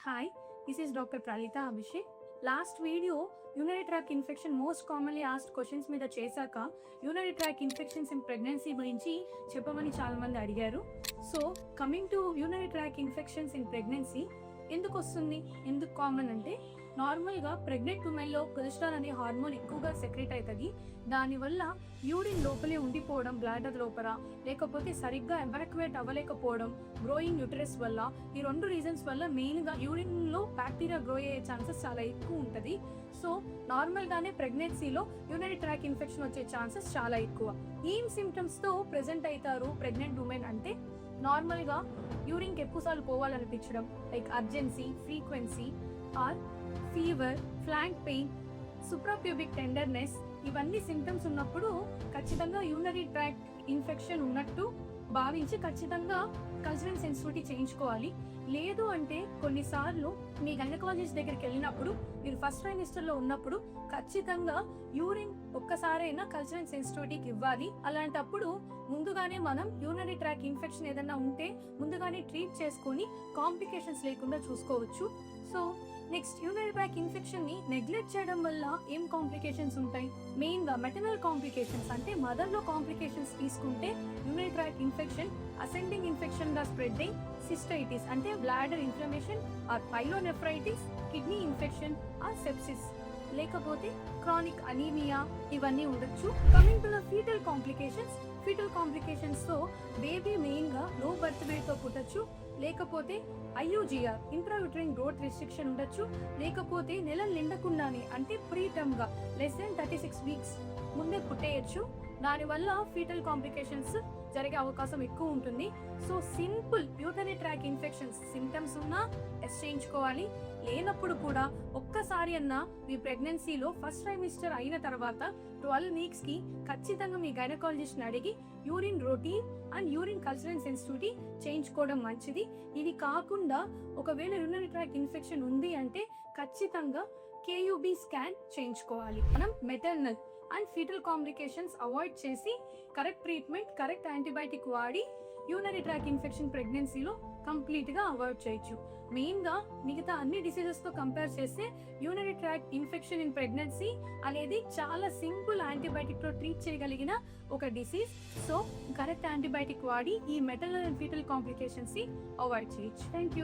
Hi, this is Dr. Pralita Abhishek. Last video, urinary tract infection most commonly asked questions మీద చేశాక urinary tract infections in pregnancy గురించి చెప్పమని చాలా మంది అడిగారు. So coming to urinary tract infections in pregnancy ఎందుకు వస్తుంది, ఎందుకు కామన్ అంటే నార్మల్గా ప్రెగ్నెంట్ ఉమెన్లో కొలెస్ట్రాల్ అనే హార్మోన్ ఎక్కువగా సెక్రెట్ అవుతుంది. దానివల్ల యూరిన్ లోపలే ఉండిపోవడం బ్లాడర్ లోపల, లేకపోతే సరిగ్గా ఎవాక్యువేట్ అవ్వలేకపోవడం గ్రోయింగ్ యూటరస్ వల్ల, ఈ రెండు రీజన్స్ వల్ల మెయిన్గా యూరిన్లో బ్యాక్టీరియా గ్రో అయ్యే ఛాన్సెస్ చాలా ఎక్కువ ఉంటుంది. సో నార్మల్గానే ప్రెగ్నెన్సీలో యూరినరీ ట్రాక్ ఇన్ఫెక్షన్ వచ్చే ఛాన్సెస్ చాలా ఎక్కువ. ఏం సిమ్టమ్స్తో ప్రెజెంట్ అవుతారు ప్రెగ్నెంట్ ఉమెన్ అంటే నార్మల్గా యూరిన్కి ఎక్కువసార్లు పోవాలనిపించడం, like urgency, frequency or fever, flank pain, suprapubic tenderness, ఇవన్నీ సిమ్టమ్స్ ఉన్నప్పుడు ఖచ్చితంగా యూరినరీ ట్రాక్ట్ ఇన్ఫెక్షన్ ఉన్నట్టు భావించి ఖచ్చితంగా కల్చరల్ సెన్సిటివిటీ చేయించుకోవాలి. లేదు అంటే కొన్నిసార్లు మీ గైనకాలజిస్ట్ దగ్గరికి వెళ్ళినప్పుడు మీరు ఫస్ట్ ట్రైమిస్టర్లో ఉన్నప్పుడు ఖచ్చితంగా యూరిన్ ఒక్కసారైనా కల్చరల్ సెన్సిటివిటీకి ఇవ్వాలి. అలాంటప్పుడు ముందుగానే మనం యూరినరీ ట్రాక్ ఇన్ఫెక్షన్ ఏదైనా ఉంటే ముందుగానే ట్రీట్ చేసుకొని కాంప్లికేషన్స్ లేకుండా చూసుకోవచ్చు. So next, urinary tract infection ని నెగ్లెక్ట్ చేయడం వల్ల ఏం కాంప్లికేషన్స్ ఉంటాయి? మెయిన్ గా మెటర్నల్ కాంప్లికేషన్స్ అంటే మదర్ లో కాంప్లికేషన్స్ తీసుకుంటే urinary tract infection ascending infection గా స్ప్రెడ్ అయ్యి సిస్టైటిస్ అంటే bladder inflammation or pyelonephritis, kidney infection or sepsis, లేకపోతే క్రానిక్ అనీమియా, ఇవన్నీ ఉండొచ్చు. Coming to the foetal complications తో బేబీ మెయిన్ గా లో బర్త్ వెయిట్ తో పుట్టచ్చు, లేకపోతే IUGR ఇంట్రాయూటరైన్ గ్రోత్ రిస్ట్రిక్షన్ ఉండొచ్చు, లేకపోతే నెలలు నిండకుండానే అంటే ప్రీటర్మ్ గా లెస్ దెన్ 36 వీక్స్ ముందే పుట్టేయచ్చు. దానివల్ల ఫీటల్ కాంప్లికేషన్స్ జరిగే అవకాశం ఎక్కువ ఉంటుంది. So simple urinary tract infections symptoms ఉన్నా టెస్ట్ చేయించుకోవాలి. లేనప్పుడు కూడా ఒక్కసారి అన్నా మీ ప్రెగ్నెన్సీలో ఫస్ట్ ట్రైమిస్టర్ అయిన తర్వాత 12 వీక్స్ కి ఖచ్చితంగా మీ గైనకాలజిస్ట్ ని అడిగి urine routine and urine cultural sensitivity చేయించుకోవడం మంచిది. ఇది కాకుండా ఒకవేళ యూరినరీ ట్రాక్ ఇన్ఫెక్షన్ ఉంది అంటే ఖచ్చితంగా KUB స్కాన్ చేయించుకోవాలి. మనం maternal and foetal complications avoid చేసి కరెక్ట్ ట్రీట్మెంట్, కరెక్ట్ యాంటీబయాటిక్ వాడి యూరినరీ ట్రాక్ ఇన్ఫెక్షన్ ప్రెగ్నెన్సీలో కంప్లీట్గా అవాయిడ్ చేయొచ్చు. మెయిన్గా మిగతా అన్ని డిసీజెస్తో కంపేర్ చేస్తే urinary tract infection in pregnancy అనేది చాలా సింపుల్ యాంటీబయాటిక్తో ట్రీట్ చేయగలిగిన ఒక డిసీజ్. సో కరెక్ట్ యాంటీబయాటిక్ వాడి ఈ మెటర్నల్ అండ్ ఫీటల్ కాంప్లికేషన్స్ని అవాయిడ్ చేయొచ్చు. Thank you.